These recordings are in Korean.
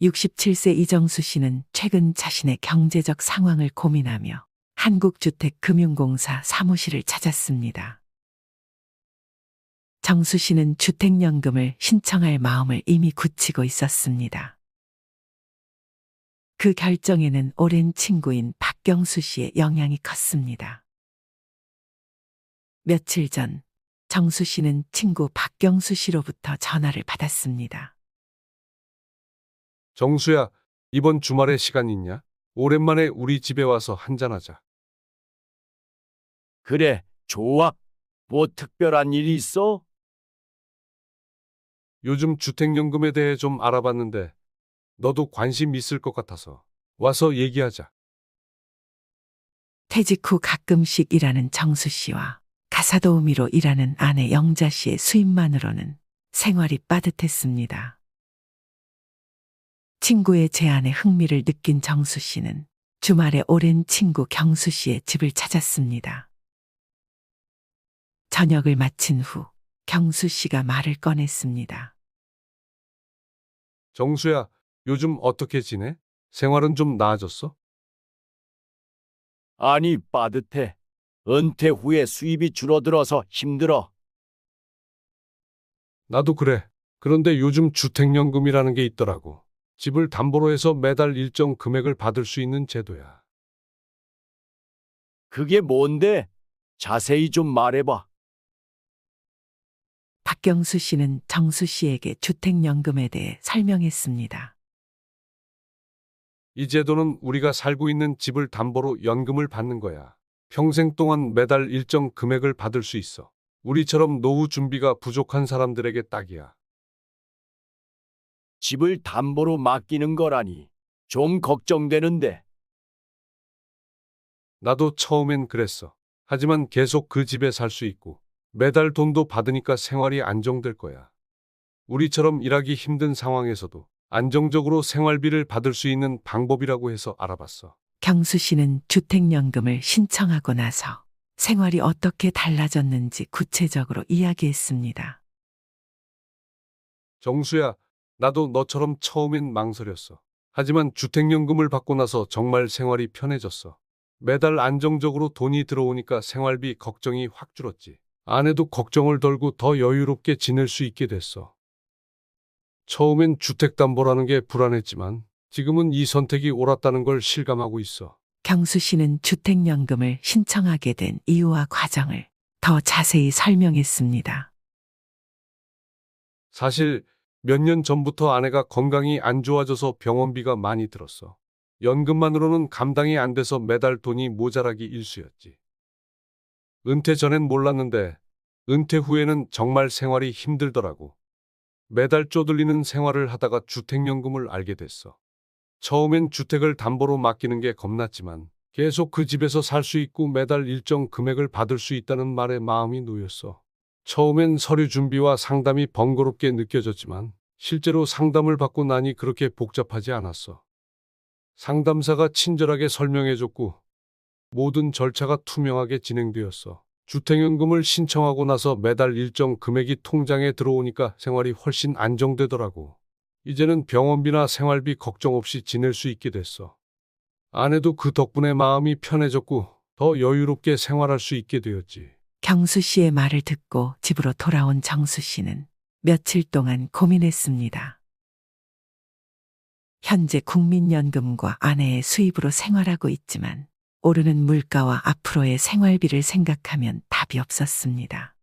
67세 이정수 씨는 최근 자신의 경제적 상황을 고민하며 한국주택금융공사 사무실을 찾았습니다. 정수 씨는 주택연금을 신청할 마음을 이미 굳히고 있었습니다. 그 결정에는 오랜 친구인 박경수 씨의 영향이 컸습니다. 며칠 전 정수 씨는 친구 박경수 씨로부터 전화를 받았습니다. 정수야, 이번 주말에 시간 있냐? 오랜만에 우리 집에 와서 한잔하자. 그래, 좋아. 뭐 특별한 일이 있어? 요즘 주택연금에 대해 좀 알아봤는데 너도 관심 있을 것 같아서 와서 얘기하자. 퇴직 후 가끔씩 일하는 정수 씨와 가사도우미로 일하는 아내 영자 씨의 수입만으로는 생활이 빠듯했습니다. 친구의 제안에 흥미를 느낀 정수 씨는 주말에 오랜 친구 경수 씨의 집을 찾았습니다. 저녁을 마친 후 경수 씨가 말을 꺼냈습니다. 정수야, 요즘 어떻게 지내? 생활은 좀 나아졌어? 아니, 빠듯해. 은퇴 후에 수입이 줄어들어서 힘들어. 나도 그래. 그런데 요즘 주택연금이라는 게 있더라고. 집을 담보로 해서 매달 일정 금액을 받을 수 있는 제도야. 그게 뭔데? 자세히 좀 말해봐. 박경수 씨는 정수 씨에게 주택연금에 대해 설명했습니다. 이 제도는 우리가 살고 있는 집을 담보로 연금을 받는 거야. 평생 동안 매달 일정 금액을 받을 수 있어. 우리처럼 노후 준비가 부족한 사람들에게 딱이야. 집을 담보로 맡기는 거라니. 좀 걱정되는데. 나도 처음엔 그랬어. 하지만 계속 그 집에 살 수 있고 매달 돈도 받으니까 생활이 안정될 거야. 우리처럼 일하기 힘든 상황에서도 안정적으로 생활비를 받을 수 있는 방법이라고 해서 알아봤어. 경수 씨는 주택연금을 신청하고 나서 생활이 어떻게 달라졌는지 구체적으로 이야기했습니다. 정수야, 나도 너처럼 처음엔 망설였어. 하지만 주택연금을 받고 나서 정말 생활이 편해졌어. 매달 안정적으로 돈이 들어오니까 생활비 걱정이 확 줄었지. 아내도 걱정을 덜고 더 여유롭게 지낼 수 있게 됐어. 처음엔 주택담보라는 게 불안했지만 지금은 이 선택이 옳았다는 걸 실감하고 있어. 경수 씨는 주택연금을 신청하게 된 이유와 과정을 더 자세히 설명했습니다. 사실 몇 년 전부터 아내가 건강이 안 좋아져서 병원비가 많이 들었어. 연금만으로는 감당이 안 돼서 매달 돈이 모자라기 일쑤였지. 은퇴 전엔 몰랐는데 은퇴 후에는 정말 생활이 힘들더라고. 매달 쪼들리는 생활을 하다가 주택연금을 알게 됐어. 처음엔 주택을 담보로 맡기는 게 겁났지만 계속 그 집에서 살 수 있고 매달 일정 금액을 받을 수 있다는 말에 마음이 놓였어. 처음엔 서류 준비와 상담이 번거롭게 느껴졌지만 실제로 상담을 받고 나니 그렇게 복잡하지 않았어. 상담사가 친절하게 설명해줬고 모든 절차가 투명하게 진행되었어. 주택연금을 신청하고 나서 매달 일정 금액이 통장에 들어오니까 생활이 훨씬 안정되더라고. 이제는 병원비나 생활비 걱정 없이 지낼 수 있게 됐어. 아내도 그 덕분에 마음이 편해졌고 더 여유롭게 생활할 수 있게 되었지. 경수 씨의 말을 듣고 집으로 돌아온 정수 씨는 며칠 동안 고민했습니다. 현재 국민연금과 아내의 수입으로 생활하고 있지만 오르는 물가와 앞으로의 생활비를 생각하면 답이 없었습니다.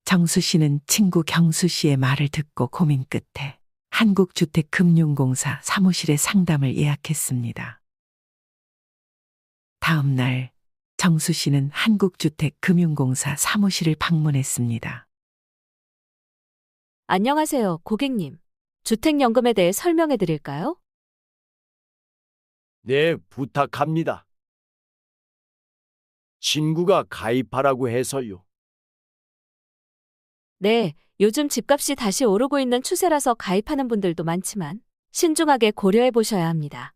정수 씨는 친구 경수 씨의 말을 듣고 고민 끝에 한국주택금융공사 사무실에 상담을 예약했습니다. 다음 날 정수 씨는 한국주택금융공사 사무실을 방문했습니다. 안녕하세요, 고객님. 주택연금에 대해 설명해 드릴까요? 네, 부탁합니다. 친구가 가입하라고 해서요. 네, 요즘 집값이 다시 오르고 있는 추세라서 가입하는 분들도 많지만 신중하게 고려해 보셔야 합니다.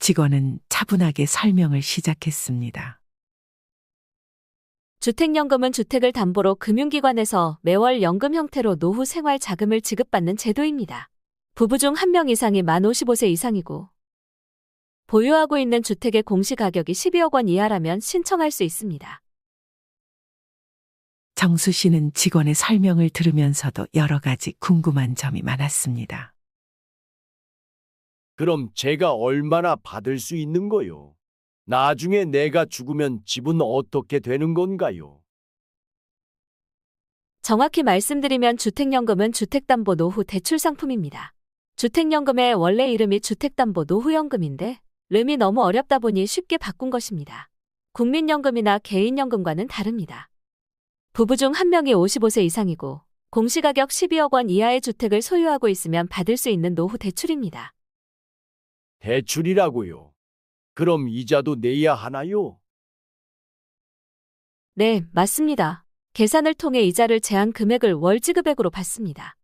직원은 차분하게 설명을 시작했습니다. 주택연금은 주택을 담보로 금융기관에서 매월 연금 형태로 노후 생활 자금을 지급받는 제도입니다. 부부 중 한 명 이상이 만 55세 이상이고 보유하고 있는 주택의 공시가격이 12억 원 이하라면 신청할 수 있습니다. 정수 씨는 직원의 설명을 들으면서도 여러 가지 궁금한 점이 많았습니다. 그럼 제가 얼마나 받을 수 있는 거요? 나중에 내가 죽으면 집은 어떻게 되는 건가요? 정확히 말씀드리면 주택연금은 주택담보 노후 대출 상품입니다. 주택연금의 원래 이름이 주택담보 노후연금인데 름이 너무 어렵다 보니 쉽게 바꾼 것입니다. 국민연금이나 개인연금과는 다릅니다. 부부 중 한 명이 55세 이상이고 공시가격 12억 원 이하의 주택을 소유하고 있으면 받을 수 있는 노후 대출입니다. 대출이라고요? 그럼 이자도 내야 하나요? 네, 맞습니다. 계산을 통해 이자를 제한 금액을 월 지급액으로 받습니다.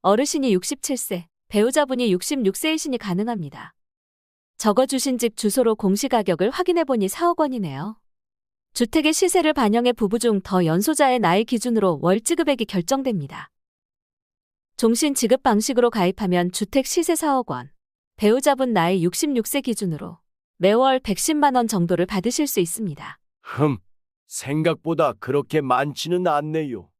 어르신이 67세, 배우자분이 66세이시니 가능합니다. 적어주신 집 주소로 공시가격을 확인해보니 4억 원이네요. 주택의 시세를 반영해 부부 중 더 연소자의 나이 기준으로 월 지급액이 결정됩니다. 종신 지급 방식으로 가입하면 주택 시세 4억 원, 배우자분 나이 66세 기준으로 매월 110만 원 정도를 받으실 수 있습니다. 생각보다 그렇게 많지는 않네요.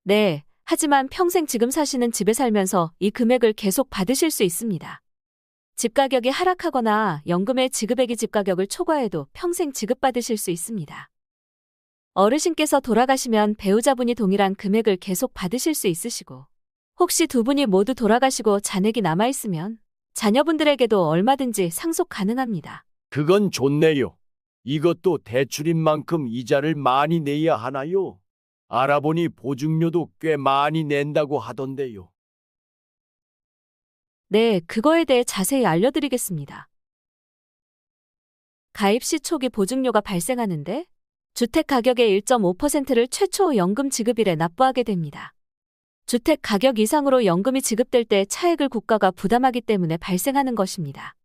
네, 하지만 평생 지금 사시는 집에 살면서 이 금액을 계속 받으실 수 있습니다. 집 가격이 하락하거나 연금의 지급액이 집 가격을 초과해도 평생 지급받으실 수 있습니다. 어르신께서 돌아가시면 배우자분이 동일한 금액을 계속 받으실 수 있으시고 혹시 두 분이 모두 돌아가시고 잔액이 남아있으면 자녀분들에게도 얼마든지 상속 가능합니다. 그건 좋네요. 이것도 대출인 만큼 이자를 많이 내야 하나요? 알아보니 보증료도 꽤 많이 낸다고 하던데요. 네, 그거에 대해 자세히 알려드리겠습니다. 가입 시 초기 보증료가 발생하는데 주택 가격의 1.5%를 최초 연금 지급일에 납부하게 됩니다. 주택 가격 이상으로 연금이 지급될 때 차액을 국가가 부담하기 때문에 발생하는 것입니다.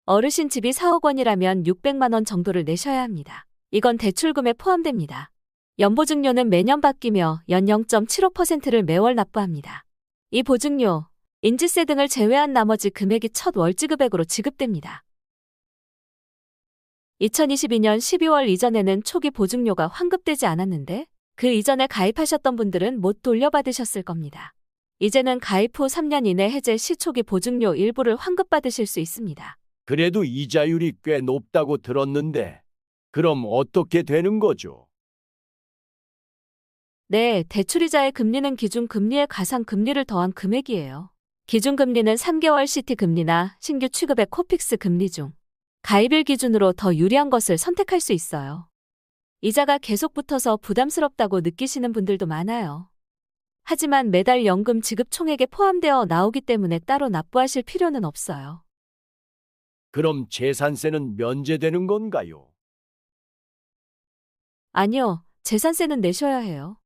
어르신 집이 4억 원이라면 600만 원 정도를 내셔야 합니다. 이건 대출금에 포함됩니다. 연보증료는 매년 바뀌며 연 0.75%를 매월 납부합니다. 이 보증료, 인지세 등을 제외한 나머지 금액이 첫 월지급액으로 지급됩니다. 2022년 12월 이전에는 초기 보증료가 환급되지 않았는데 그 이전에 가입하셨던 분들은 못 돌려받으셨을 겁니다. 이제는 가입 후 3년 이내 해제 시 초기 보증료 일부를 환급받으실 수 있습니다. 그래도 이자율이 꽤 높다고 들었는데 그럼 어떻게 되는 거죠? 네, 대출이자의 금리는 기준금리에 가상금리를 더한 금액이에요. 기준금리는 3개월 CT금리나 신규 취급의 코픽스 금리 중 가입일 기준으로 더 유리한 것을 선택할 수 있어요. 이자가 계속 붙어서 부담스럽다고 느끼시는 분들도 많아요. 하지만 매달 연금 지급 총액에 포함되어 나오기 때문에 따로 납부하실 필요는 없어요. 그럼 재산세는 면제되는 건가요? 아니요, 재산세는 내셔야 해요.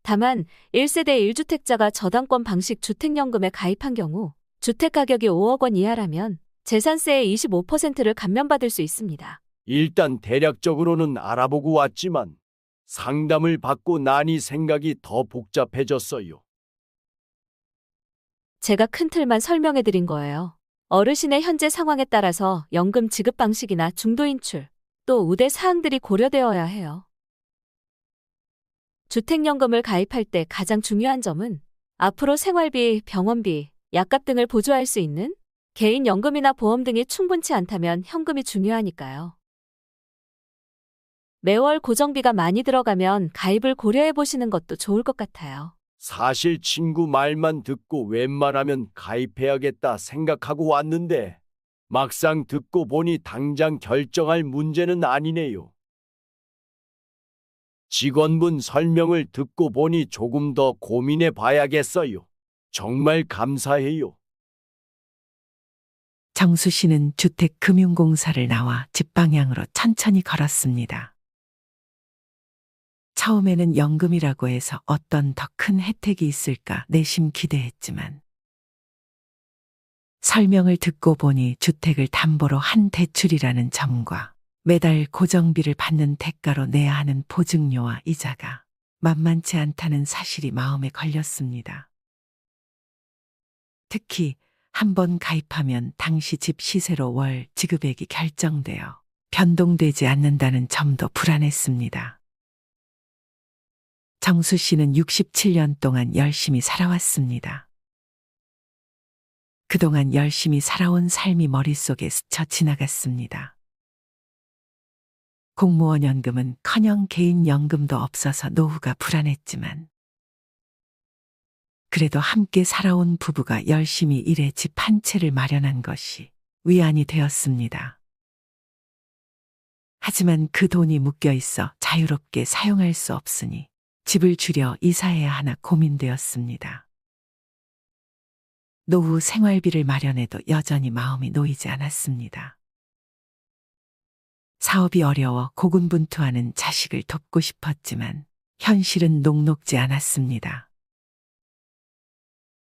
다만 1세대 1주택자가 저당권 방식 주택연금에 가입한 경우 주택 가격이 5억 원 이하라면 재산세의 25%를 감면받을 수 있습니다. 일단 대략적으로는 알아보고 왔지만 상담을 받고 나니 생각이 더 복잡해졌어요. 제가 큰 틀만 설명해 드린 거예요. 어르신의 현재 상황에 따라서 연금 지급 방식이나 중도 인출, 또 우대 사항들이 고려되어야 해요. 주택연금을 가입할 때 가장 중요한 점은 앞으로 생활비, 병원비, 약값 등을 보조할 수 있는 개인연금이나 보험 등이 충분치 않다면 현금이 중요하니까요. 매월 고정비가 많이 들어가면 가입을 고려해 보시는 것도 좋을 것 같아요. 사실 친구 말만 듣고 웬만하면 가입해야겠다 생각하고 왔는데 막상 듣고 보니 당장 결정할 문제는 아니네요. 직원분 설명을 듣고 보니 조금 더 고민해 봐야겠어요. 정말 감사해요. 정수 씨는 주택금융공사를 나와 집 방향으로 천천히 걸었습니다. 처음에는 연금이라고 해서 어떤 더 큰 혜택이 있을까 내심 기대했지만 설명을 듣고 보니 주택을 담보로 한 대출이라는 점과 매달 고정비를 받는 대가로 내야 하는 보증료와 이자가 만만치 않다는 사실이 마음에 걸렸습니다. 특히 한 번 가입하면 당시 집 시세로 월 지급액이 결정되어 변동되지 않는다는 점도 불안했습니다. 정수 씨는 67년 동안 열심히 살아왔습니다. 그동안 열심히 살아온 삶이 머릿속에 스쳐 지나갔습니다. 공무원 연금은 커녕 개인 연금도 없어서 노후가 불안했지만 그래도 함께 살아온 부부가 열심히 일해 집 한 채를 마련한 것이 위안이 되었습니다. 하지만 그 돈이 묶여 있어 자유롭게 사용할 수 없으니 집을 줄여 이사해야 하나 고민되었습니다. 노후 생활비를 마련해도 여전히 마음이 놓이지 않았습니다. 사업이 어려워 고군분투하는 자식을 돕고 싶었지만 현실은 녹록지 않았습니다.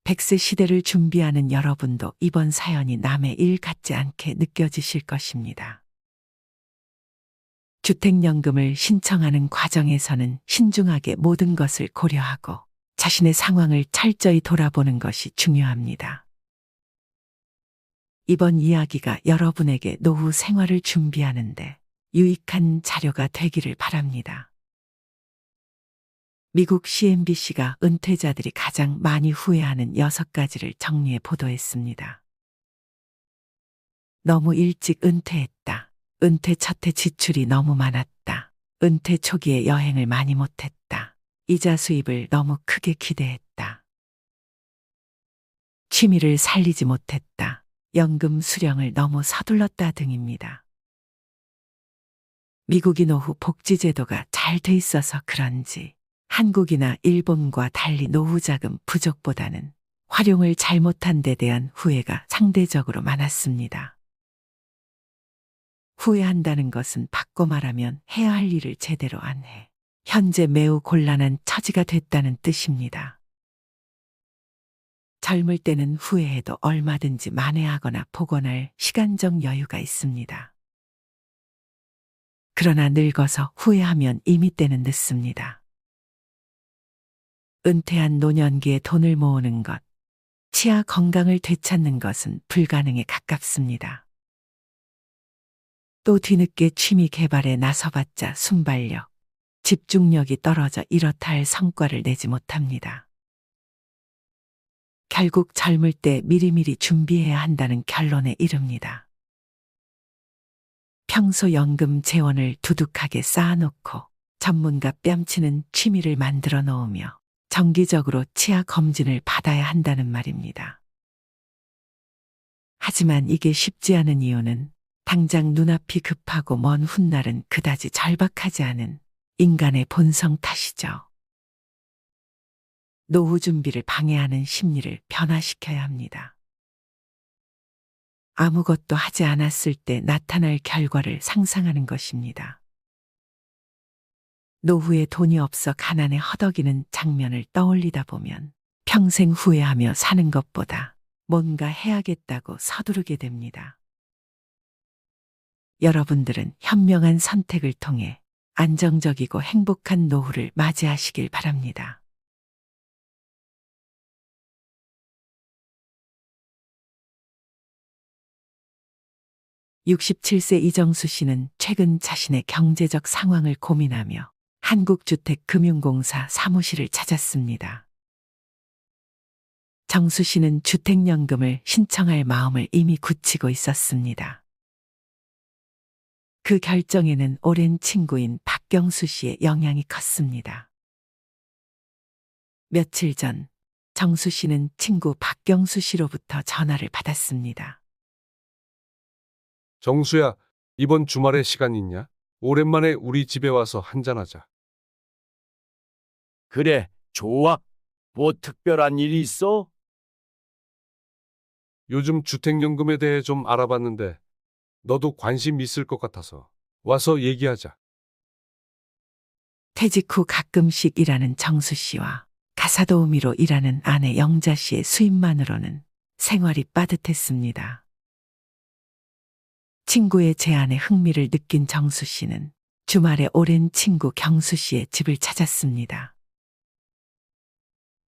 100세 시대를 준비하는 여러분도 이번 사연이 남의 일 같지 않게 느껴지실 것입니다. 주택연금을 신청하는 과정에서는 신중하게 모든 것을 고려하고 자신의 상황을 철저히 돌아보는 것이 중요합니다. 이번 이야기가 여러분에게 노후 생활을 준비하는데 유익한 자료가 되기를 바랍니다. 미국 CNBC가 은퇴자들이 가장 많이 후회하는 6가지를 정리해 보도했습니다. 너무 일찍 은퇴했다. 은퇴 첫해 지출이 너무 많았다. 은퇴 초기에 여행을 많이 못했다. 이자 수입을 너무 크게 기대했다. 취미를 살리지 못했다. 연금 수령을 너무 서둘렀다 등입니다. 미국이 노후 복지제도가 잘 돼 있어서 그런지 한국이나 일본과 달리 노후자금 부족보다는 활용을 잘못한 데 대한 후회가 상대적으로 많았습니다. 후회한다는 것은 바꿔 말하면 해야 할 일을 제대로 안 해 현재 매우 곤란한 처지가 됐다는 뜻입니다. 젊을 때는 후회해도 얼마든지 만회하거나 복원할 시간적 여유가 있습니다. 그러나 늙어서 후회하면 이미 때는 늦습니다. 은퇴한 노년기에 돈을 모으는 것, 치아 건강을 되찾는 것은 불가능에 가깝습니다. 또 뒤늦게 취미 개발에 나서봤자 순발력, 집중력이 떨어져 이렇다 할 성과를 내지 못합니다. 결국 젊을 때 미리미리 준비해야 한다는 결론에 이릅니다. 평소 연금 재원을 두둑하게 쌓아놓고 전문가 뺨치는 취미를 만들어 놓으며 정기적으로 치아 검진을 받아야 한다는 말입니다. 하지만 이게 쉽지 않은 이유는 당장 눈앞이 급하고 먼 훗날은 그다지 절박하지 않은 인간의 본성 탓이죠. 노후 준비를 방해하는 심리를 변화시켜야 합니다. 아무것도 하지 않았을 때 나타날 결과를 상상하는 것입니다. 노후에 돈이 없어 가난에 허덕이는 장면을 떠올리다 보면 평생 후회하며 사는 것보다 뭔가 해야겠다고 서두르게 됩니다. 여러분들은 현명한 선택을 통해 안정적이고 행복한 노후를 맞이하시길 바랍니다. (67세) 이정수 씨는 최근 자신의 경제적 상황을 고민하며 한국주택금융공사 사무실을 찾았습니다. 정수 씨는 주택연금을 신청할 마음을 이미 굳히고 있었습니다. 그 결정에는 오랜 친구인 박경수 씨의 영향이 컸습니다. 며칠 전 정수 씨는 친구 박경수 씨로부터 전화를 받았습니다. 정수야, 이번 주말에 시간 있냐? 오랜만에 우리 집에 와서 한잔하자. 그래, 좋아. 뭐 특별한 일이 있어? 요즘 주택연금에 대해 좀 알아봤는데 너도 관심 있을 것 같아서 와서 얘기하자. 퇴직 후 가끔씩 일하는 정수 씨와 가사도우미로 일하는 아내 영자 씨의 수입만으로는 생활이 빠듯했습니다. 친구의 제안에 흥미를 느낀 정수 씨는 주말에 오랜 친구 경수 씨의 집을 찾았습니다.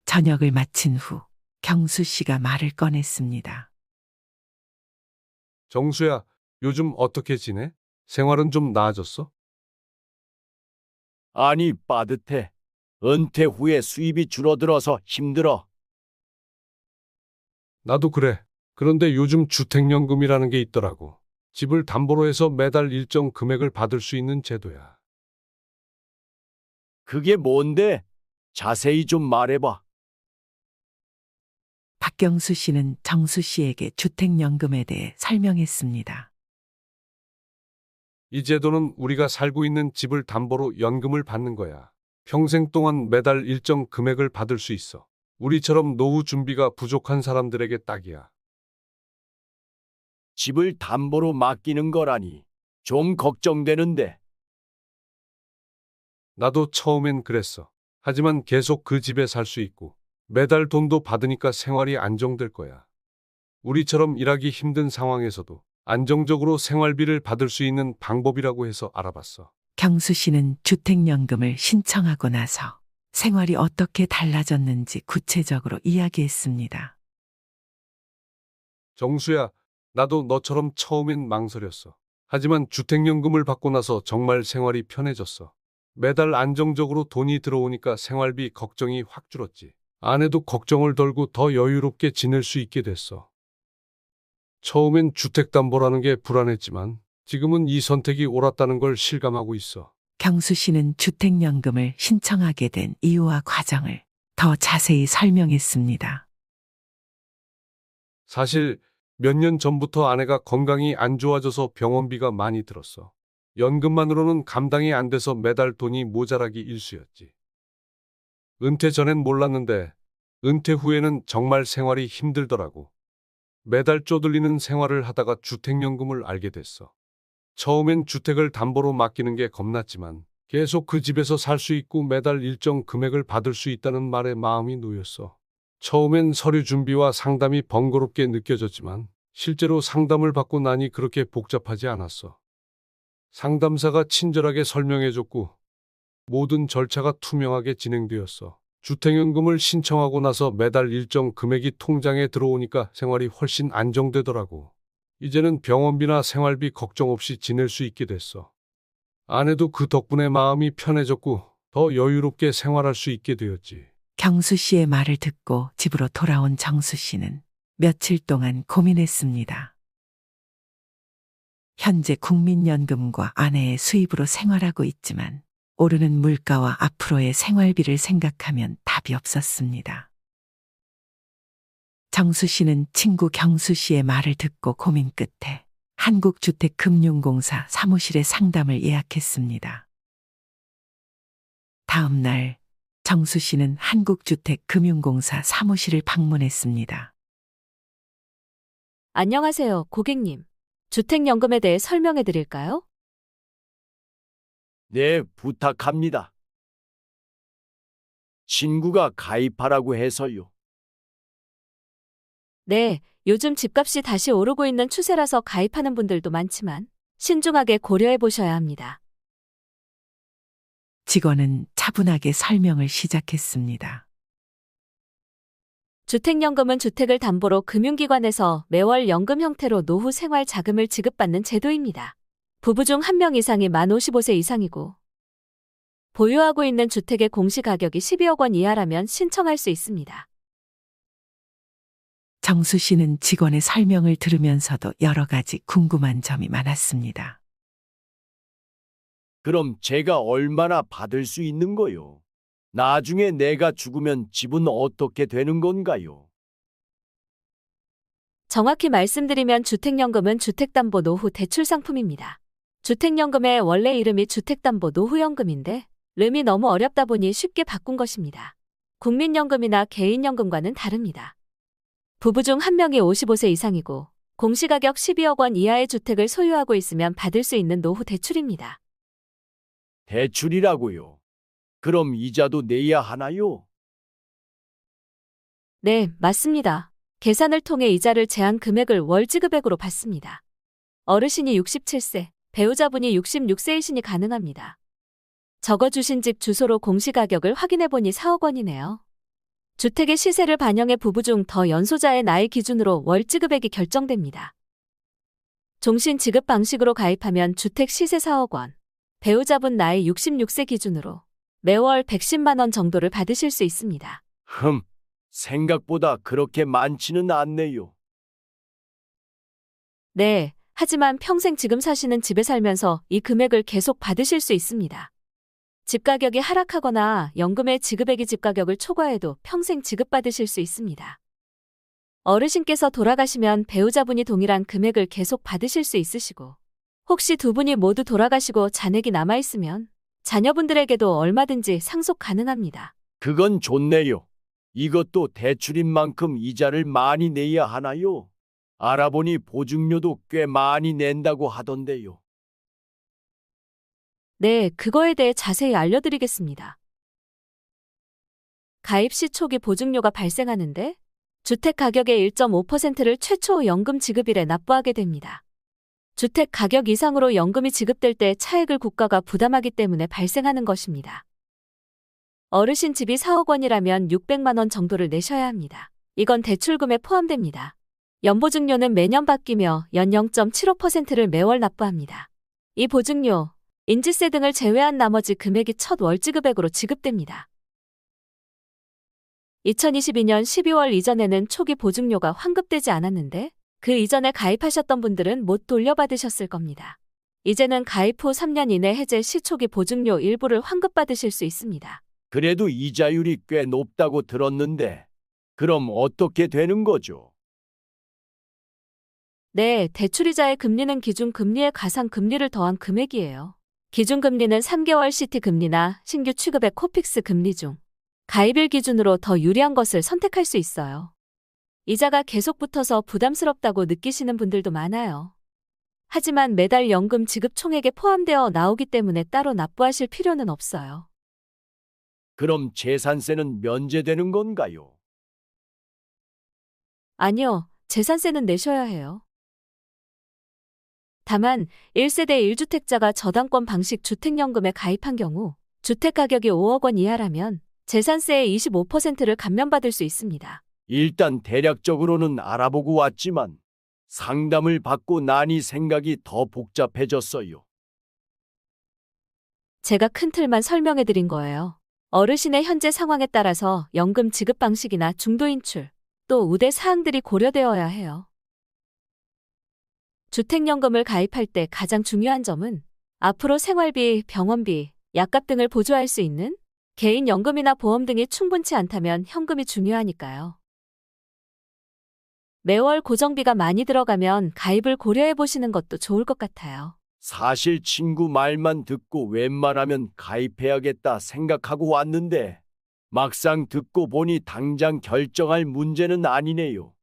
저녁을 마친 후 경수 씨가 말을 꺼냈습니다. 정수야, 요즘 어떻게 지내? 생활은 좀 나아졌어? 아니, 빠듯해. 은퇴 후에 수입이 줄어들어서 힘들어. 나도 그래. 그런데 요즘 주택연금이라는 게 있더라고. 집을 담보로 해서 매달 일정 금액을 받을 수 있는 제도야. 그게 뭔데? 자세히 좀 말해봐. 박경수 씨는 정수 씨에게 주택연금에 대해 설명했습니다. 이 제도는 우리가 살고 있는 집을 담보로 연금을 받는 거야. 평생 동안 매달 일정 금액을 받을 수 있어. 우리처럼 노후 준비가 부족한 사람들에게 딱이야. 집을 담보로 맡기는 거라니. 좀 걱정되는데. 나도 처음엔 그랬어. 하지만 계속 그 집에 살 수 있고 매달 돈도 받으니까 생활이 안정될 거야. 우리처럼 일하기 힘든 상황에서도 안정적으로 생활비를 받을 수 있는 방법이라고 해서 알아봤어. 경수 씨는 주택연금을 신청하고 나서 생활이 어떻게 달라졌는지 구체적으로 이야기했습니다. 정수야, 나도 너처럼 처음엔 망설였어. 하지만 주택연금을 받고 나서 정말 생활이 편해졌어. 매달 안정적으로 돈이 들어오니까 생활비 걱정이 확 줄었지. 아내도 걱정을 덜고 더 여유롭게 지낼 수 있게 됐어. 처음엔 주택담보라는 게 불안했지만 지금은 이 선택이 옳았다는 걸 실감하고 있어. 경수 씨는 주택연금을 신청하게 된 이유와 과정을 더 자세히 설명했습니다. 사실 몇 년 전부터 아내가 건강이 안 좋아져서 병원비가 많이 들었어. 연금만으로는 감당이 안 돼서 매달 돈이 모자라기 일쑤였지. 은퇴 전엔 몰랐는데 은퇴 후에는 정말 생활이 힘들더라고. 매달 쪼들리는 생활을 하다가 주택연금을 알게 됐어. 처음엔 주택을 담보로 맡기는 게 겁났지만 계속 그 집에서 살 수 있고 매달 일정 금액을 받을 수 있다는 말에 마음이 놓였어. 처음엔 서류 준비와 상담이 번거롭게 느껴졌지만 실제로 상담을 받고 나니 그렇게 복잡하지 않았어. 상담사가 친절하게 설명해줬고 모든 절차가 투명하게 진행되었어. 주택연금을 신청하고 나서 매달 일정 금액이 통장에 들어오니까 생활이 훨씬 안정되더라고. 이제는 병원비나 생활비 걱정 없이 지낼 수 있게 됐어. 아내도 그 덕분에 마음이 편해졌고 더 여유롭게 생활할 수 있게 되었지. 경수 씨의 말을 듣고 집으로 돌아온 정수 씨는 며칠 동안 고민했습니다. 현재 국민연금과 아내의 수입으로 생활하고 있지만 오르는 물가와 앞으로의 생활비를 생각하면 답이 없었습니다. 정수 씨는 친구 경수 씨의 말을 듣고 고민 끝에 한국주택금융공사 사무실에 상담을 예약했습니다. 다음 날 정수 씨는 한국주택금융공사 사무실을 방문했습니다. 안녕하세요, 고객님. 주택연금에 대해 설명해 드릴까요? 네, 부탁합니다. 친구가 가입하라고 해서요. 네, 요즘 집값이 다시 오르고 있는 추세라서 가입하는 분들도 많지만 신중하게 고려해 보셔야 합니다. 직원은 차분하게 설명을 시작했습니다. 주택연금은 주택을 담보로 금융기관에서 매월 연금 형태로 노후 생활 자금을 지급받는 제도입니다. 부부 중 한 명 이상이 만 55세 이상이고 보유하고 있는 주택의 공시가격이 12억 원 이하라면 신청할 수 있습니다. 정수 씨는 직원의 설명을 들으면서도 여러 가지 궁금한 점이 많았습니다. 그럼 제가 얼마나 받을 수 있는 거요? 나중에 내가 죽으면 집은 어떻게 되는 건가요? 정확히 말씀드리면 주택연금은 주택담보 노후 대출 상품입니다. 주택연금의 원래 이름이 주택담보 노후연금인데 름이 너무 어렵다 보니 쉽게 바꾼 것입니다. 국민연금이나 개인연금과는 다릅니다. 부부 중 한 명이 55세 이상이고 공시가격 12억 원 이하의 주택을 소유하고 있으면 받을 수 있는 노후 대출입니다. 대출이라고요? 그럼 이자도 내야 하나요? 네, 맞습니다. 계산을 통해 이자를 제한 금액을 월 지급액으로 받습니다. 어르신이 67세, 배우자분이 66세이시니 가능합니다. 적어주신 집 주소로 공시가격을 확인해보니 4억 원이네요. 주택의 시세를 반영해 부부 중 더 연소자의 나이 기준으로 월 지급액이 결정됩니다. 종신 지급 방식으로 가입하면 주택 시세 4억 원, 배우자분 나이 66세 기준으로 매월 110만 원 정도를 받으실 수 있습니다. 생각보다 그렇게 많지는 않네요. 네, 하지만 평생 지금 사시는 집에 살면서 이 금액을 계속 받으실 수 있습니다. 집 가격이 하락하거나 연금의 지급액이 집 가격을 초과해도 평생 지급받으실 수 있습니다. 어르신께서 돌아가시면 배우자분이 동일한 금액을 계속 받으실 수 있으시고, 혹시 두 분이 모두 돌아가시고 잔액이 남아있으면 자녀분들에게도 얼마든지 상속 가능합니다. 그건 좋네요. 이것도 대출인 만큼 이자를 많이 내야 하나요? 알아보니 보증료도 꽤 많이 낸다고 하던데요. 네, 그거에 대해 자세히 알려드리겠습니다. 가입 시 초기 보증료가 발생하는데 주택 가격의 1.5%를 최초 연금 지급일에 납부하게 됩니다. 주택 가격 이상으로 연금이 지급될 때 차액을 국가가 부담하기 때문에 발생하는 것입니다. 어르신 집이 4억 원이라면 600만 원 정도를 내셔야 합니다. 이건 대출금에 포함됩니다. 연보증료는 매년 바뀌며 연 0.75%를 매월 납부합니다. 이 보증료, 인지세 등을 제외한 나머지 금액이 첫 월지급액으로 지급됩니다. 2022년 12월 이전에는 초기 보증료가 환급되지 않았는데 그 이전에 가입하셨던 분들은 못 돌려받으셨을 겁니다. 이제는 가입 후 3년 이내 해제 시 초기 보증료 일부를 환급받으실 수 있습니다. 그래도 이자율이 꽤 높다고 들었는데, 그럼 어떻게 되는 거죠? 네, 대출이자의 금리는 기준금리에 가상금리를 더한 금액이에요. 기준금리는 3개월 CT금리나 신규 취급의 코픽스 금리 중 가입일 기준으로 더 유리한 것을 선택할 수 있어요. 이자가 계속 붙어서 부담스럽다고 느끼시는 분들도 많아요. 하지만 매달 연금 지급 총액에 포함되어 나오기 때문에 따로 납부하실 필요는 없어요. 그럼 재산세는 면제되는 건가요? 아니요, 재산세는 내셔야 해요. 다만 1세대 1주택자가 저당권 방식 주택연금에 가입한 경우 주택 가격이 5억 원 이하라면 재산세의 25%를 감면받을 수 있습니다. 일단 대략적으로는 알아보고 왔지만 상담을 받고 나니 생각이 더 복잡해졌어요. 제가 큰 틀만 설명해 드린 거예요. 어르신의 현재 상황에 따라서 연금 지급 방식이나 중도 인출, 또 우대 사항들이 고려되어야 해요. 주택연금을 가입할 때 가장 중요한 점은 앞으로 생활비, 병원비, 약값 등을 보조할 수 있는 개인연금이나 보험 등이 충분치 않다면 현금이 중요하니까요. 매월 고정비가 많이 들어가면 가입을 고려해 보시는 것도 좋을 것 같아요. 사실 친구 말만 듣고 웬만하면 가입해야겠다 생각하고 왔는데 막상 듣고 보니 당장 결정할 문제는 아니네요.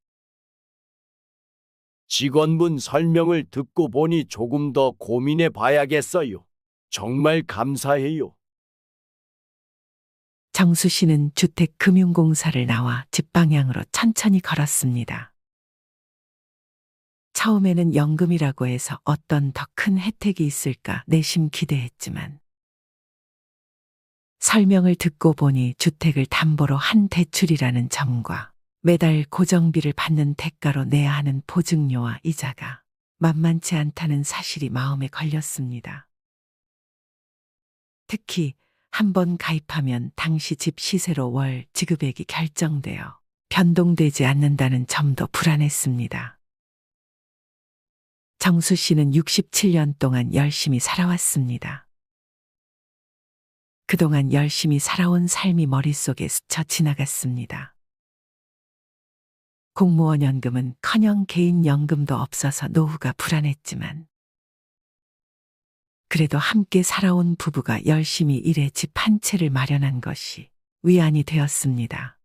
직원분 설명을 듣고 보니 조금 더 고민해 봐야겠어요. 정말 감사해요. 정수 씨는 주택금융공사를 나와 집 방향으로 천천히 걸었습니다. 처음에는 연금이라고 해서 어떤 더 큰 혜택이 있을까 내심 기대했지만 설명을 듣고 보니 주택을 담보로 한 대출이라는 점과 매달 고정비를 받는 대가로 내야 하는 보증료와 이자가 만만치 않다는 사실이 마음에 걸렸습니다. 특히 한 번 가입하면 당시 집 시세로 월 지급액이 결정되어 변동되지 않는다는 점도 불안했습니다. 정수 씨는 67년 동안 열심히 살아왔습니다. 그동안 열심히 살아온 삶이 머릿속에 스쳐 지나갔습니다. 공무원 연금은커녕 개인 연금도 없어서 노후가 불안했지만 그래도 함께 살아온 부부가 열심히 일해 집 한 채를 마련한 것이 위안이 되었습니다.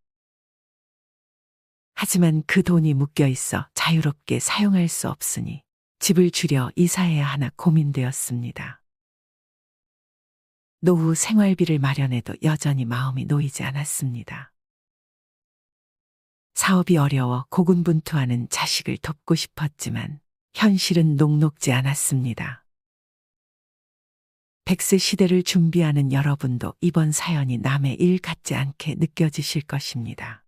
하지만 그 돈이 묶여 있어 자유롭게 사용할 수 없으니 집을 줄여 이사해야 하나 고민되었습니다. 노후 생활비를 마련해도 여전히 마음이 놓이지 않았습니다. 사업이 어려워 고군분투하는 자식을 돕고 싶었지만 현실은 녹록지 않았습니다. 100세 시대를 준비하는 여러분도 이번 사연이 남의 일 같지 않게 느껴지실 것입니다.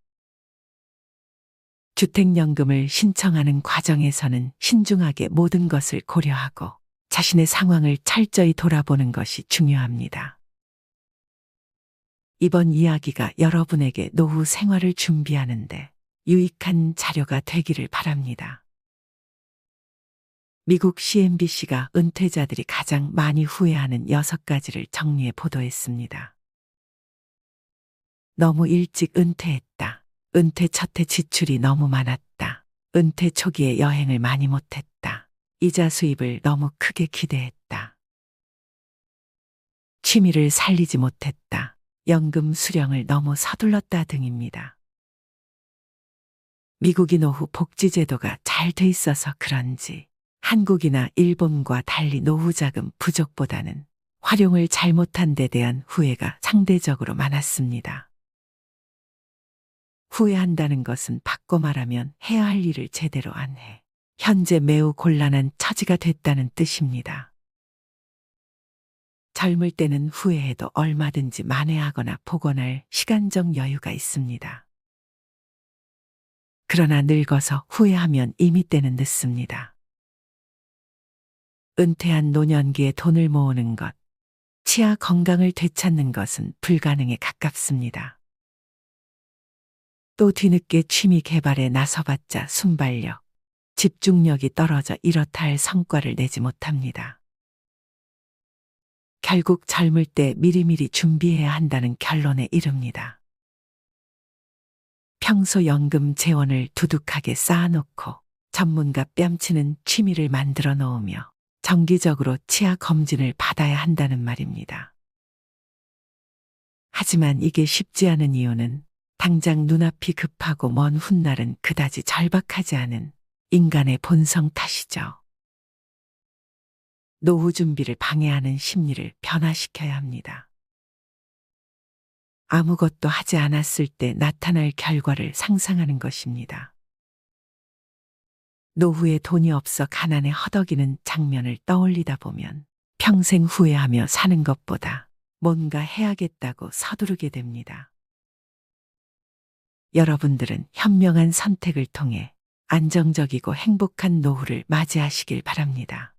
주택연금을 신청하는 과정에서는 신중하게 모든 것을 고려하고 자신의 상황을 철저히 돌아보는 것이 중요합니다. 이번 이야기가 여러분에게 노후 생활을 준비하는데 유익한 자료가 되기를 바랍니다. 미국 CNBC가 은퇴자들이 가장 많이 후회하는 6가지를 정리해 보도했습니다. 너무 일찍 은퇴했다. 은퇴 첫해 지출이 너무 많았다. 은퇴 초기에 여행을 많이 못했다. 이자 수입을 너무 크게 기대했다. 취미를 살리지 못했다. 연금 수령을 너무 서둘렀다 등입니다. 미국이 노후 복지제도가 잘 돼 있어서 그런지 한국이나 일본과 달리 노후자금 부족보다는 활용을 잘못한 데 대한 후회가 상대적으로 많았습니다. 후회한다는 것은 바꿔 말하면 해야 할 일을 제대로 안 해 현재 매우 곤란한 처지가 됐다는 뜻입니다. 젊을 때는 후회해도 얼마든지 만회하거나 복원할 시간적 여유가 있습니다. 그러나 늙어서 후회하면 이미 때는 늦습니다. 은퇴한 노년기에 돈을 모으는 것, 치아 건강을 되찾는 것은 불가능에 가깝습니다. 또 뒤늦게 취미 개발에 나서봤자 순발력, 집중력이 떨어져 이렇다 할 성과를 내지 못합니다. 결국 젊을 때 미리미리 준비해야 한다는 결론에 이릅니다. 평소 연금 재원을 두둑하게 쌓아놓고 전문가 뺨치는 취미를 만들어 놓으며 정기적으로 치아 검진을 받아야 한다는 말입니다. 하지만 이게 쉽지 않은 이유는 당장 눈앞이 급하고 먼 훗날은 그다지 절박하지 않은 인간의 본성 탓이죠. 노후 준비를 방해하는 심리를 변화시켜야 합니다. 아무것도 하지 않았을 때 나타날 결과를 상상하는 것입니다. 노후에 돈이 없어 가난에 허덕이는 장면을 떠올리다 보면 평생 후회하며 사는 것보다 뭔가 해야겠다고 서두르게 됩니다. 여러분들은 현명한 선택을 통해 안정적이고 행복한 노후를 맞이하시길 바랍니다.